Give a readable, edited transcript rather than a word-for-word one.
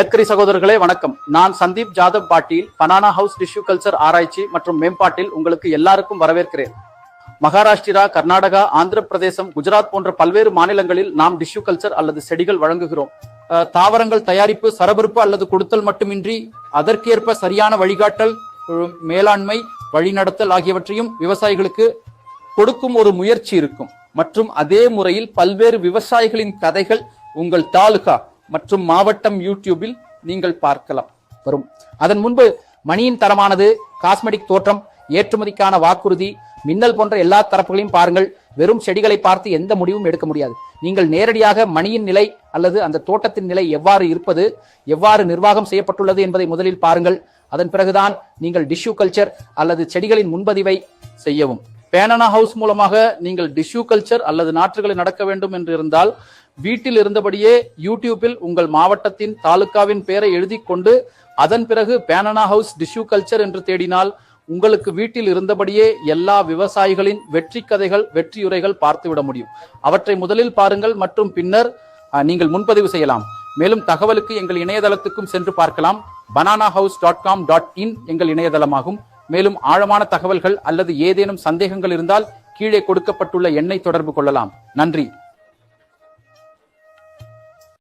ஏத்கரி சகோதரர்களே வணக்கம். நான் Sandeep Jadhav Patil, banana house tissue culture ஆராய்ச்சி மற்றும் மேம்பாட்டில் உங்களுக்கு எல்லாருக்கும் வரவேற்கிறேன். மகாராஷ்டிரா, கர்நாடகா, ஆந்திர பிரதேசம், குஜராத் போன்ற பல்வேறு மாநிலங்களில் நாம் டிஷ்யூ கல்ச்சர் அல்லது செடிகள் வழங்குகிறோம். தாவரங்கள் தயாரிப்பு, சரபருப்பு அல்லது கொடுத்தல் மட்டுமின்றி அதற்கேற்ப சரியான வழிகாட்டல், மேலாண்மை, வழிநடத்தல் ஆகியவற்றையும் விவசாயிகளுக்கு கொடுக்கும் ஒரு முயற்சி இருக்கும். மற்றும் அதே முறையில் பல்வேறு விவசாயிகளின் கதைகள் உங்கள் தாலுகா மற்றும் மாவட்டம் யூடியூபில் நீங்கள் பார்க்கலாம் வரும். அதன் முன்பு மணியின் தரமானது, காஸ்மெட்டிக் தோற்றம், ஏற்றுமதிக்கான வாக்குறுதி, மின்னல் போன்ற எல்லா தரப்புகளையும் பாருங்கள். வெறும் செடிகளை பார்த்து எந்த முடிவும் எடுக்க முடியாது. நீங்கள் நேரடியாக மணியின் நிலை அல்லது அந்த தோட்டத்தின் நிலை எவ்வாறு இருப்பது, எவ்வாறு நிர்வாகம் செய்யப்பட்டுள்ளது என்பதை முதலில் பாருங்கள். அதன் பிறகுதான் நீங்கள் டிஷ்யூ கல்ச்சர் அல்லது செடிகளின் முன்பதிவை செய்யவும். பேனனா ஹவுஸ் மூலமாக நீங்கள் டிஷ்யூ கல்ச்சர் அல்லது நாற்றுகளை நடக்க வேண்டும் என்று இருந்தால் வீட்டில் இருந்தபடியே யூடியூபில் உங்கள் மாவட்டத்தின் தாலுகாவின் பெயரை எழுதி கொண்டு அதன் பிறகு பேனனா ஹவுஸ் டிஷ்யூ கல்ச்சர் என்று தேடினால் உங்களுக்கு வீட்டில் இருந்தபடியே எல்லா விவசாயிகளின் வெற்றி கதைகள், வெற்றியுரைகள் பார்த்துவிட முடியும். அவற்றை முதலில் பாருங்கள் மற்றும் பின்னர் நீங்கள் முன்பதிவு செய்யலாம். மேலும் தகவலுக்கு எங்கள் இணையதளத்துக்கும் சென்று பார்க்கலாம். bananahouse.com.in எங்கள் இணையதளமாகும். மேலும் ஆழமான தகவல்கள் அல்லது ஏதேனும் சந்தேகங்கள் இருந்தால் கீழே கொடுக்கப்பட்டுள்ள எண்ணை தொடர்பு கொள்ளலாம். நன்றி.